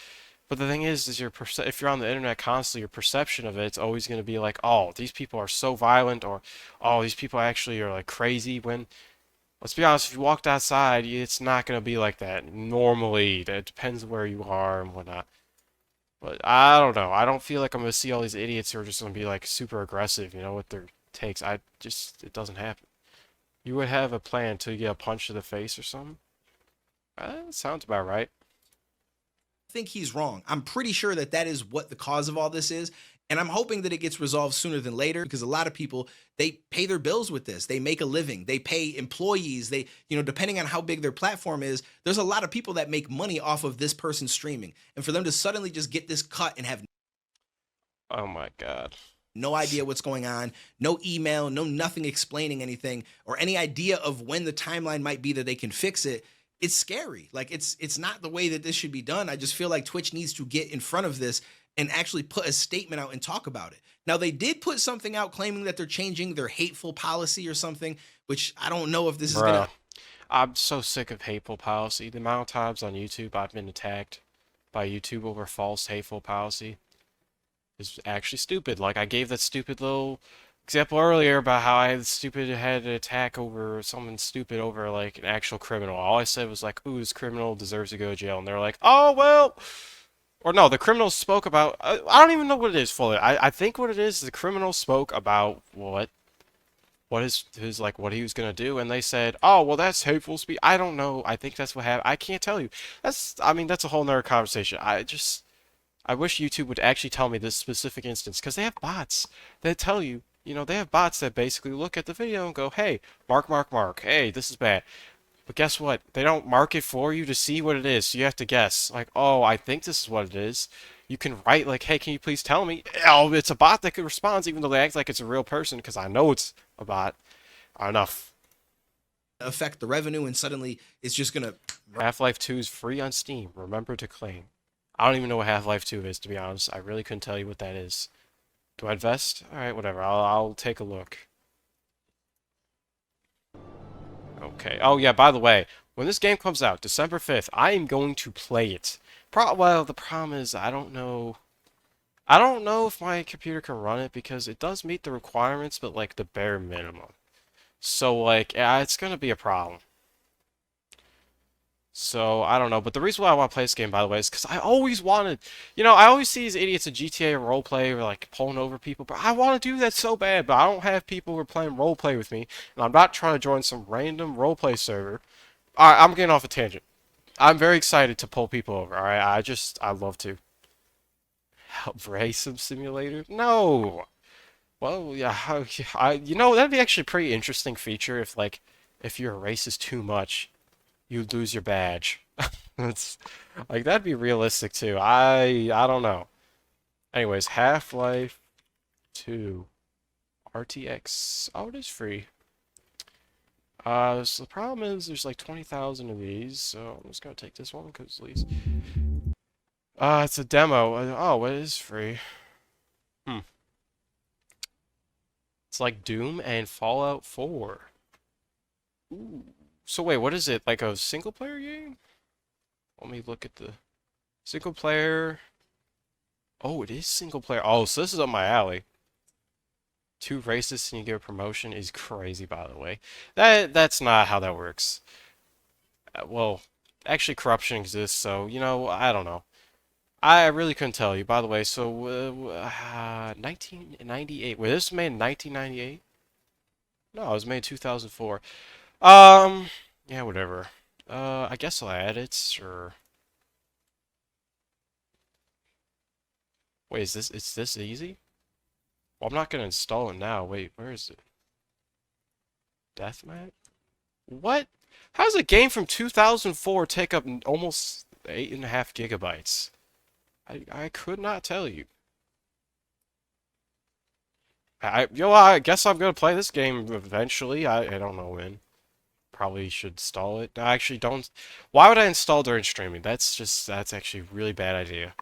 But the thing is if you're on the internet constantly, your perception of it's always going to be like, oh, these people are so violent, or oh, these people actually are like crazy. When let's be honest, if you walked outside, it's not going to be like that. Normally, it depends where you are and whatnot. But I don't know. I don't feel like I'm going to see all these idiots who are just going to be like super aggressive, with their takes. It doesn't happen. You would have a plan till you get a punch to the face or something? Sounds about right. Think he's wrong. I'm pretty sure that that is what the cause of all this is. And I'm hoping that it gets resolved sooner than later, because a lot of people, they pay their bills with this. They make a living. They pay employees. Depending on how big their platform is, there's a lot of people that make money off of this person streaming. And for them to suddenly just get this cut and have Oh my God. no idea what's going on, no email, no nothing explaining anything, or any idea of when the timeline might be that they can fix it, it's scary. Like it's not the way that this should be done. I just feel like Twitch needs to get in front of this and actually put a statement out and talk about it. Now they did put something out claiming that they're changing their hateful policy or something, which I don't know if this is Bruh. gonna. I'm so sick of hateful policy. The amount of times on YouTube I've been attacked by YouTube over false hateful policy is actually stupid. Like I gave that stupid little example earlier about how I had an attack over something stupid over like an actual criminal. All I said was like, "Ooh, this criminal deserves to go to jail," and they're like, "Oh well." Or no, the criminal spoke about. I don't even know what it is fully. I think what it is the criminal spoke about what what he was gonna do, and they said, "Oh, well, that's hateful speech." I don't know. I think that's what happened. I can't tell you. That's a whole nother conversation. I wish YouTube would actually tell me this specific instance, because they have bots that tell you. They have bots that basically look at the video and go, "Hey, mark, mark, mark. Hey, this is bad." But guess what? They don't mark it for you to see what it is, so you have to guess. Like, oh, I think this is what it is. You can write like, "Hey, can you please tell me?" Oh, it's a bot that could respond, even though they act like it's a real person, because I know it's a bot. Enough. Affect the revenue, and suddenly it's just gonna. Half-Life 2 is free on Steam. Remember to claim. I don't even know what Half-Life 2 is, to be honest. I really couldn't tell you what that is. Do I invest? Alright, whatever. I'll take a look. Okay. Oh, yeah, by the way, when this game comes out, December 5th, I am going to play it. Well, the problem is, I don't know. I don't know if my computer can run it, because it does meet the requirements, but, like, the bare minimum. So, like, yeah, it's gonna be a problem. So, I don't know. But the reason why I want to play this game, by the way, is because I always wanted... I always see these idiots in GTA roleplay or, like, pulling over people. But I want to do that so bad. But I don't have people who are playing roleplay with me. And I'm not trying to join some random roleplay server. Alright, I'm getting off a tangent. I'm very excited to pull people over, alright? I love to. Help Racism Simulator? No! Well, yeah, that'd be actually a pretty interesting feature if you're racist too much, you'd lose your badge. It's like that'd be realistic too. I don't know. Anyways, Half-Life 2 RTX. Oh, it is free. So the problem is there's like 20,000 of these, so I'm just gonna take this one because at least. It's a demo. Oh, it is free. Hmm. It's like Doom and Fallout 4. Ooh. So wait, what is it? Like a single player game? Let me look at the single player. Oh, it is single player. Oh, so this is up my alley. 2 racists and you get a promotion is crazy, by the way. That's not how that works. Well, actually corruption exists, so, I don't know. I really couldn't tell you. By the way, so 1998. Wait, this was made in 1998? No, it was made in 2004. Yeah, whatever. I guess I'll add it, or... Wait, it's this easy? Well, I'm not gonna install it now. Wait, where is it? Deathmatch? What? How does a game from 2004 take up almost 8.5 gigabytes? I could not tell you. I guess I'm gonna play this game eventually. I don't know when. Probably should install it. I actually don't. Why would I install during streaming? That's actually a really bad idea.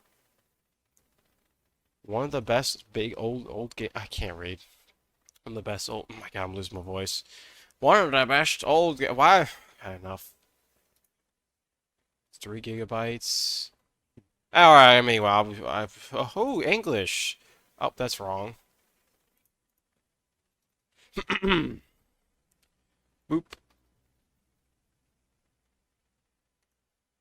One of the best big old game. I can't read. One of the best old. Oh my god, I'm losing my voice. One of the best old. Why? Enough. 3 GB. Alright, meanwhile, oh, English. Oh, that's wrong. Boop.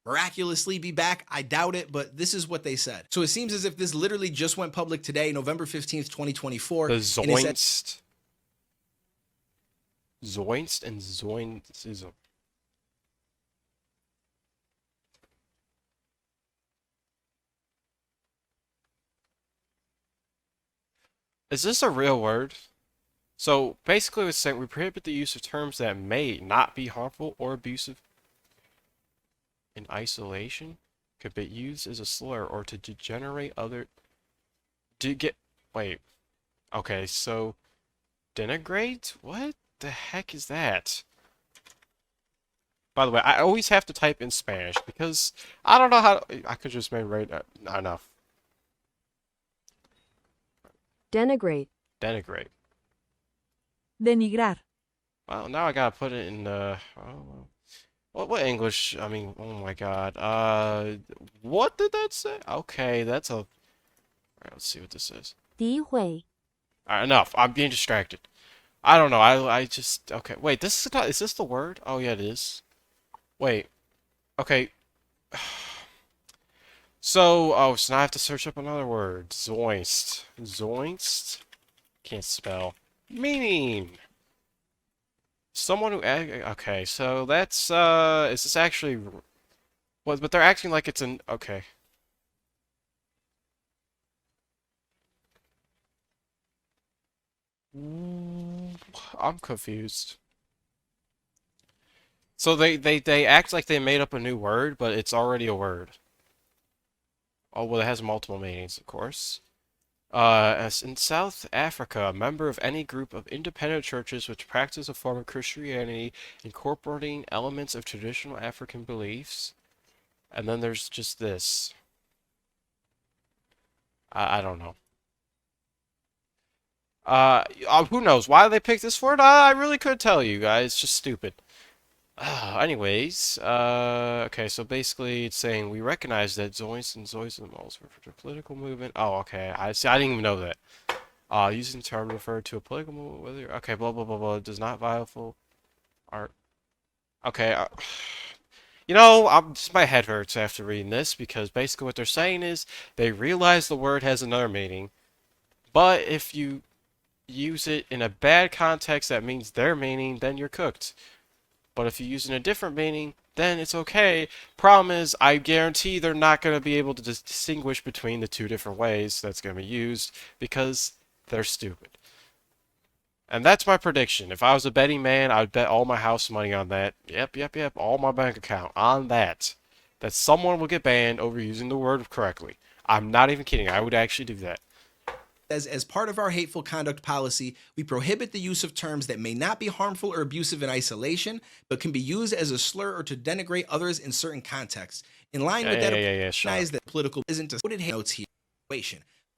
Miraculously be back? I doubt it, but this is what they said. So it seems as if this literally just went public today, November 15th, 2024. The And it said, Zoinst. Zoinst and Zoincism. Is this a real word? So basically it's saying we prohibit the use of terms that may not be harmful or abusive in isolation, could be used as a slur or to degenerate other wait. Okay, so denigrate? What the heck is that? By the way, I always have to type in Spanish because I don't know how I could just maybe write enough. Denigrate. Denigrate. Denigrar. Well, now I gotta put it in what English? I mean, oh my God. What did that say? Okay, that's a. All right, let's see what this is. 诋毁. All right, enough. I'm being distracted. I don't know. I just okay. Wait, this is not. Is this the word? Oh yeah, it is. Wait. Okay. So now I have to search up another word. Zoinst. Zoinst. Can't spell. Meaning. Someone who okay, so that's is this actually well, but they're acting like it's an okay. I'm confused. So they act like they made up a new word, but it's already a word. Oh, well, it has multiple meanings, of course. As in South Africa, a member of any group of independent churches which practice a form of Christianity incorporating elements of traditional African beliefs. And then there's just this. I don't know. Who knows? Why they picked this word? I really could tell you guys. It's just stupid. Anyways, okay, so basically it's saying we recognize that Zoinks and Zoism also refer to a political movement. Oh, okay. I see. I didn't even know that. Using the term to refer to a political movement, whether okay, blah blah blah blah, does not violate art. Okay. You know, just my head hurts after reading this because basically what they're saying is they realize the word has another meaning, but if you use it in a bad context that means their meaning, then you're cooked. But if you use it in a different meaning, then it's okay. Problem is, I guarantee they're not going to be able to distinguish between the two different ways that's going to be used because they're stupid. And that's my prediction. If I was a betting man, I would bet all my house money on that. Yep. All my bank account on that. That someone will get banned over using the word correctly. I'm not even kidding. I would actually do that. As part of our hateful conduct policy, we prohibit the use of terms that may not be harmful or abusive in isolation, but can be used as a slur or to denigrate others in certain contexts. In line with that, recognize that political isn't a coded notes here.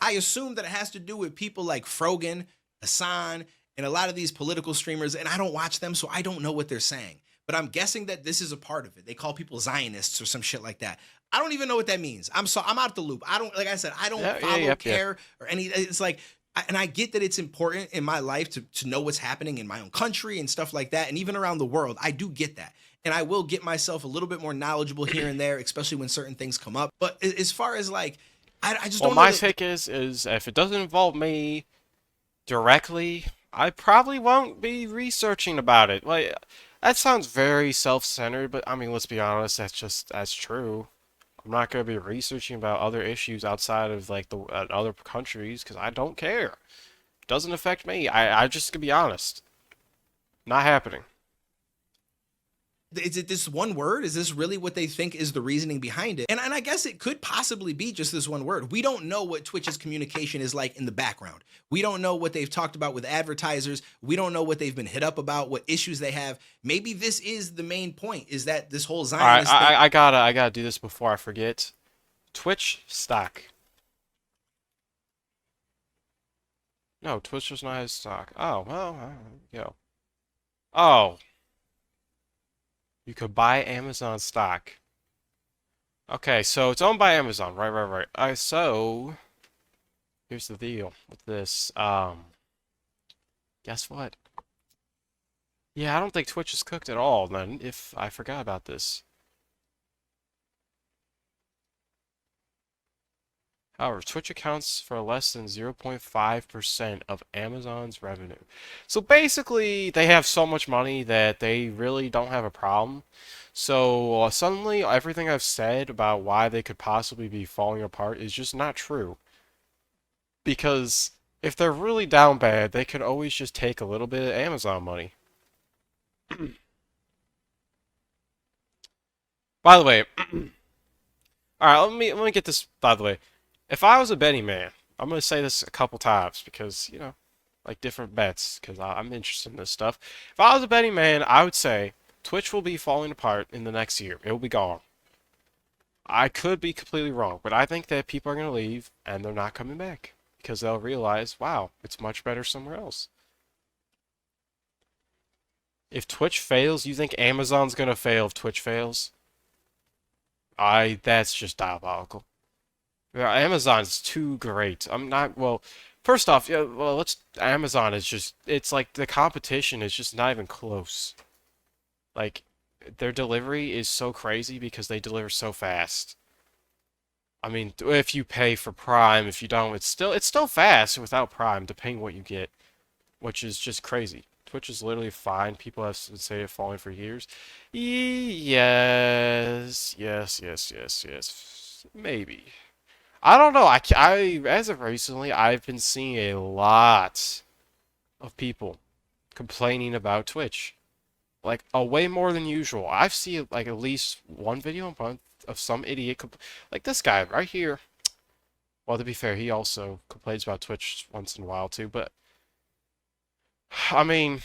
I assume that it has to do with people like Frogan, Hassan, and a lot of these political streamers, and I don't watch them, so I don't know what they're saying. But I'm guessing that this is a part of it. They call people Zionists or some shit like that. I don't even know what that means. I'm out the loop. I don't, like I said, I don't follow, care, or any. It's like, and I get that it's important in my life to know what's happening in my own country and stuff like that, and even around the world. I do get that, and I will get myself a little bit more knowledgeable here and there, especially when certain things come up. But as far as like, I just don't know. My take is if it doesn't involve me directly, I probably won't be researching about it. Like, that sounds very self-centered, but I mean, let's be honest, that's true. I'm not going to be researching about other issues outside of like the other countries because I don't care. It doesn't affect me. I just gonna be honest. Not happening. Is it this one word? Is this really what they think is the reasoning behind it? And I guess it could possibly be just this one word. We don't know what Twitch's communication is like in the background. We don't know what they've talked about with advertisers. We don't know what they've been hit up about, what issues they have. Maybe this is the main point, is that this whole All right, Zionist thing. I gotta do this before I forget. Twitch stock. No, Twitch does not have stock. Oh, well, there we go. Oh, you could buy Amazon stock. Okay, so it's owned by Amazon. Right. So here's the deal with this. Guess what? Yeah, I don't think Twitch is cooked at all, then, if I forgot about this. However, Twitch accounts for less than 0.5% of Amazon's revenue. So basically, they have so much money that they really don't have a problem. So suddenly, everything I've said about why they could possibly be falling apart is just not true. Because if they're really down bad, they could always just take a little bit of Amazon money. By the way, alright, let me get this by the way. If I was a betting man, I'm gonna say this a couple times because, you know, like different bets, because I'm interested in this stuff. If I was a betting man, I would say Twitch will be falling apart in the next year. It will be gone. I could be completely wrong, but I think that people are gonna leave and they're not coming back because they'll realize, wow, it's much better somewhere else. If Twitch fails, you think Amazon's gonna fail if Twitch fails? That's just diabolical. Yeah, Amazon's too great. I'm not, well, first off, yeah, well, Amazon is just, it's like the competition is just not even close. Like, their delivery is so crazy because they deliver so fast. I mean, if you pay for Prime, if you don't, it's still fast without Prime, depending what you get, which is just crazy. Twitch is literally fine. People have say it falling for years. Yes. Maybe. I don't know. As of recently, I've been seeing a lot of people complaining about Twitch. Like, a way more than usual. I've seen, like, at least one video a month of some idiot, like this guy right here. Well, to be fair, he also complains about Twitch once in a while, too, but, I mean,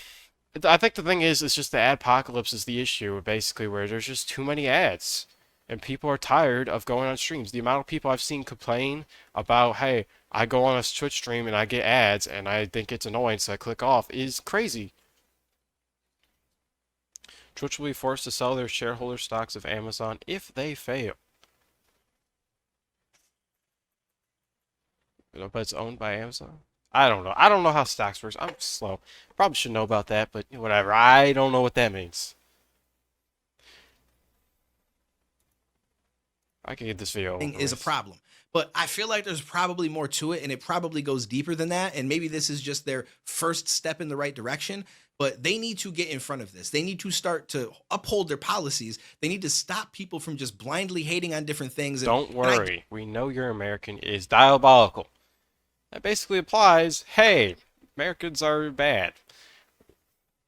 I think the thing is, it's just the adpocalypse is the issue, basically, where there's just too many ads. And people are tired of going on streams. The amount of people I've seen complain about, hey, I go on a Twitch stream and I get ads and I think it's annoying, so I click off, is crazy. Twitch will be forced to sell their shareholder stocks of Amazon if they fail. You know, but it's owned by Amazon? I don't know. I don't know how stocks works. I'm slow. Probably should know about that, but whatever. I don't know what that means. I can get this video over Is a with. problem. But I feel like there's probably more to it, and it probably goes deeper than that. And maybe this is just their first step in the right direction. But they need to get in front of this. They need to start to uphold their policies. They need to stop people from just blindly hating on different things. Don't worry. We know you're American is diabolical. That basically implies, hey, Americans are bad.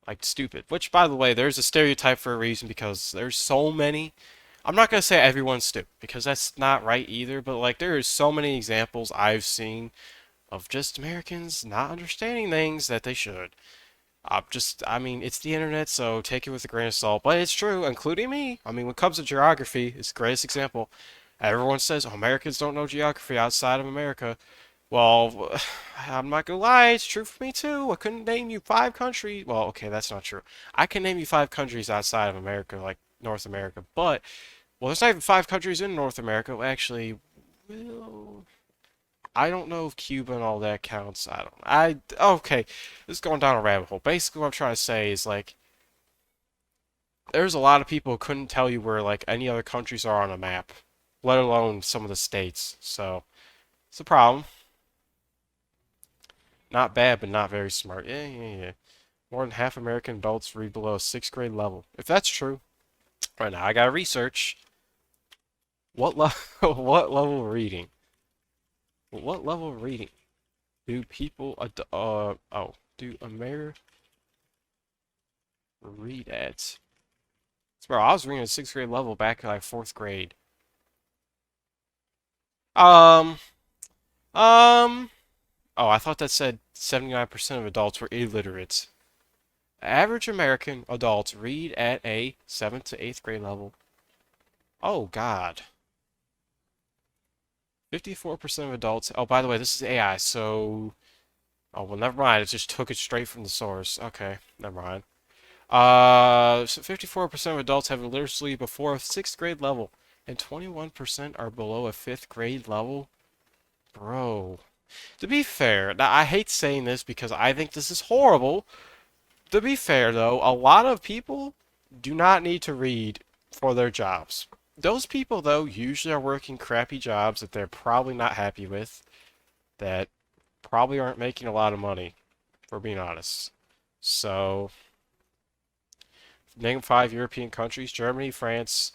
Like, stupid. Which, by the way, there's a stereotype for a reason because there's so many. I'm not going to say everyone's stupid because that's not right either, but like there is so many examples I've seen of just Americans not understanding things that they should. I mean, it's the internet, so take it with a grain of salt, but it's true, including me. I mean, when it comes to geography, it's the greatest example. Everyone says, oh, Americans don't know geography outside of America. Well, I'm not gonna lie, it's true for me too. I couldn't name you 5 countries. Well, okay, that's not true. I can name you 5 countries outside of America, like North America, but well, there's not even 5 countries in North America. Well, actually, well, I don't know if Cuba and all that counts. I don't. Okay, this is going down a rabbit hole. Basically, what I'm trying to say is like, there's a lot of people who couldn't tell you where like any other countries are on a map, let alone some of the states. So it's a problem. Not bad, but not very smart. Yeah. More than half American adults read below a 6th grade level. If that's true, right now I gotta research what what level of reading. What level of reading do people do Amer read at? Bro, I was reading at 6th grade level back in like 4th grade. Um, um, oh, I thought that said 79% of adults were illiterate. Average American adults read at a 7th to 8th grade level. Oh, God. 54% of adults. Oh, by the way, this is AI, so. Oh, well, never mind. It just took it straight from the source. Okay, never mind. So 54% of adults have literacy before a 6th grade level, and 21% are below a 5th grade level. Bro. To be fair, now I hate saying this because I think this is horrible. To be fair, though, a lot of people do not need to read for their jobs. Those people, though, usually are working crappy jobs that they're probably not happy with, that probably aren't making a lot of money, for being honest. So, name 5 European countries: Germany, France.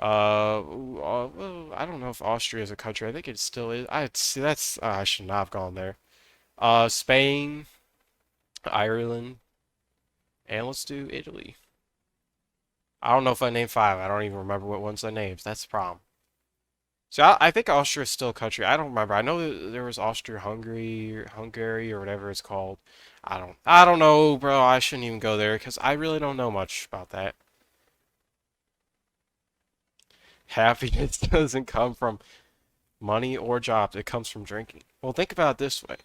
Well, I don't know if Austria is a country. I think it still is. I see. That's I should not have gone there. Spain, Ireland, and let's do Italy. I don't know if I named 5. I don't even remember what ones I named. That's the problem. So I think Austria is still a country. I don't remember. I know that there was Hungary, or whatever it's called. I don't know, bro. I shouldn't even go there because I really don't know much about that. Happiness doesn't come from money or jobs. It comes from drinking. Well, think about it this way.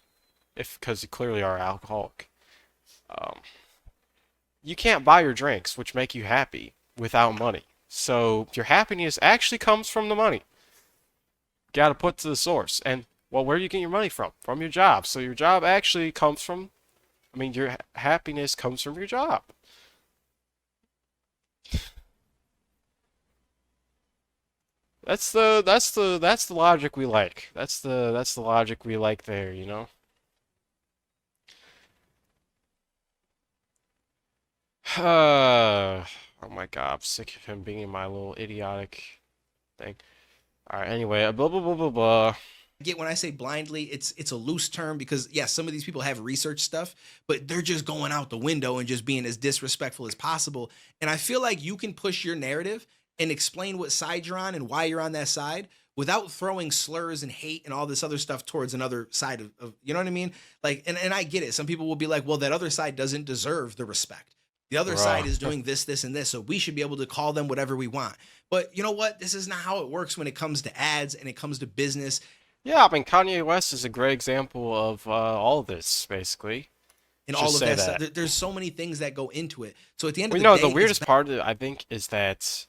Because you clearly are alcoholic. Um, you can't buy your drinks, which make you happy, without money. So your happiness actually comes from the money. Got to put to the source. And, well, where do you get your money from? From your job. So your job actually comes from, I mean, your happiness comes from your job. That's the logic we like. That's the logic we like there, you know? Oh my God, I'm sick of him being my little idiotic thing. Alright, anyway, blah blah blah blah blah. Get when I say blindly, it's a loose term because yes, some of these people have research stuff, but they're just going out the window and just being as disrespectful as possible. And I feel like you can push your narrative and explain what side you're on and why you're on that side without throwing slurs and hate and all this other stuff towards another side of you know what I mean? Like, and I get it. Some people will be like, well, that other side doesn't deserve the respect. The other side Bruh. is doing this, and this, so we should be able to call them whatever we want. But you know what? This is not how it works when it comes to ads and it comes to business Yeah, I mean Kanye West is a great example of all of this, basically. and Just all of say that stuff. that. There's so many things that go into it. So at the end Well, of you the know, day, the it's weirdest part of it, I think, is that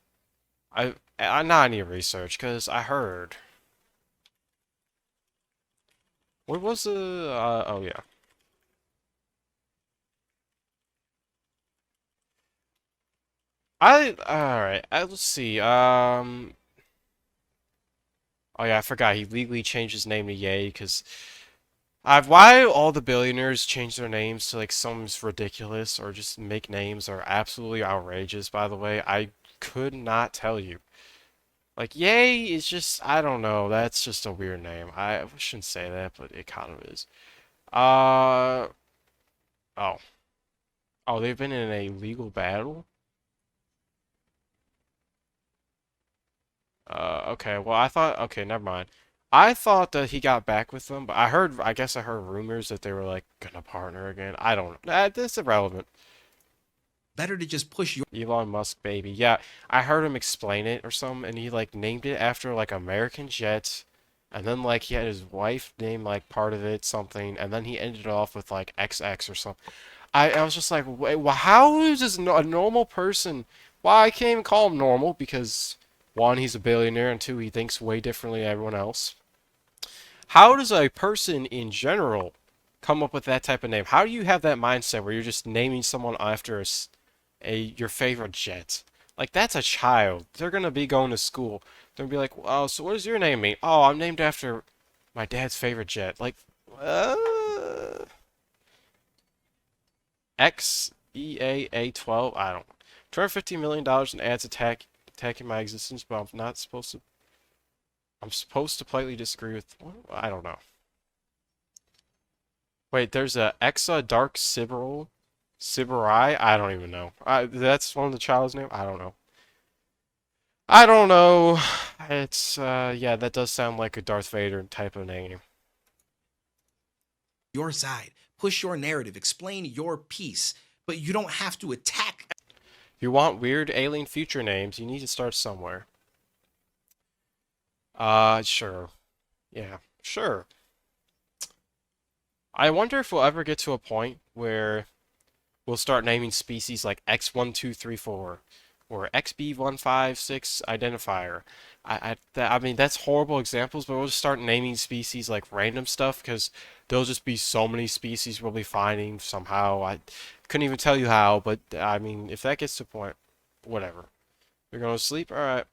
I now I need research because I heard. What was the oh yeah. Alright, let's see. Oh yeah, I forgot he legally changed his name to Ye because why all the billionaires change their names to like something's ridiculous or just make names are absolutely outrageous, by the way. I could not tell you. Like Ye is just I don't know, that's just a weird name. I shouldn't say that, but it kind of is. Uh oh. Oh, they've been in a legal battle? Okay, well, okay, never mind. I thought that he got back with them, but I guess I heard rumors that they were like gonna partner again. I don't know. That's irrelevant. better to just push your Elon Musk, baby. Yeah, I heard him explain it or something, and he like named it after like American Jet, and then like he had his wife name like part of it something, and then he ended off with like XX or something. I was just like, wait, well, how is this a normal person? Well, I can't even call him normal because one, he's a billionaire, and two, he thinks way differently than everyone else. How does a person in general come up with that type of name? How do you have that mindset where you're just naming someone after your favorite jet? Like that's a child. They're gonna be going to school. They're gonna be like, "Oh, so what does your name mean?" "Oh, I'm named after my dad's favorite jet." Like, XEAA12. I don't. $250 million in ads attacking my existence, but I'm not supposed to. I'm supposed to politely disagree with. I don't know. Wait, there's a Exa Dark Siberai? I don't even know. That's one of the child's name? I don't know. I don't know. It's yeah, that does sound like a Darth Vader type of name. Your side, push your narrative, explain your piece, but you don't have to attack. If you want weird alien future names, you need to start somewhere. Sure. Yeah, sure. I wonder if we'll ever get to a point where we'll start naming species like X1234 or XB156 identifier. I mean, that's horrible examples, but we'll just start naming species like random stuff because there'll just be so many species we'll be finding somehow. I couldn't even tell you how, but I mean, if that gets to a point, whatever. You're going to sleep? All right.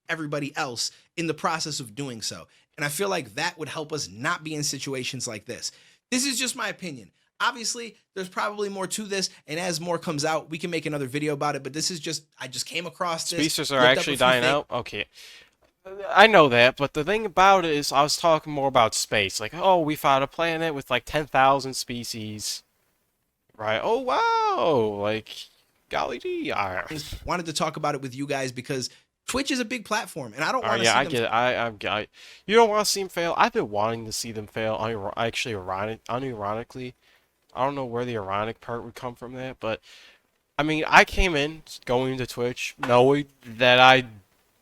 Everybody else in the process of doing so. And I feel like that would help us not be in situations like this. This is just my opinion. Obviously, there's probably more to this, and as more comes out, we can make another video about it, but this is just, I just came across this. Species are looked up actually a few dying things. out? Okay. I know that, but the thing about it is I was talking more about space. Like, oh, we found a planet with like 10,000 species. Right? Oh, wow! Like, golly gee. Wanted to talk about it with you guys because Twitch is a big platform, and I don't want to Yeah, see I them. get it. You don't want to see them fail? I've been wanting to see them fail, actually, unironically. I don't know where the ironic part would come from that, but I mean, I came in going to Twitch knowing that I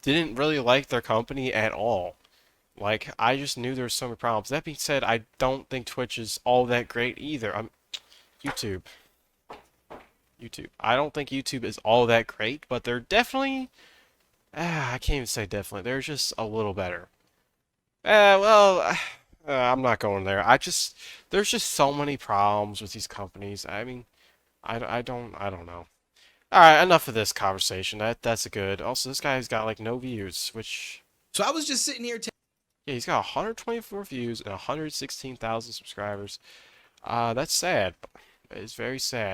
didn't really like their company at all. Like, I just knew there were so many problems. That being said, I don't think Twitch is all that great either. YouTube. YouTube. I don't think YouTube is all that great, but they're definitely... I can't even say definitely. They're just a little better. I'm not going there. There's just so many problems with these companies. I mean, I don't know. All right, enough of this conversation. That's good. Also, this guy's got like no views, which So I was just sitting here yeah, he's got 124 views and 116,000 subscribers. That's sad. It's very sad.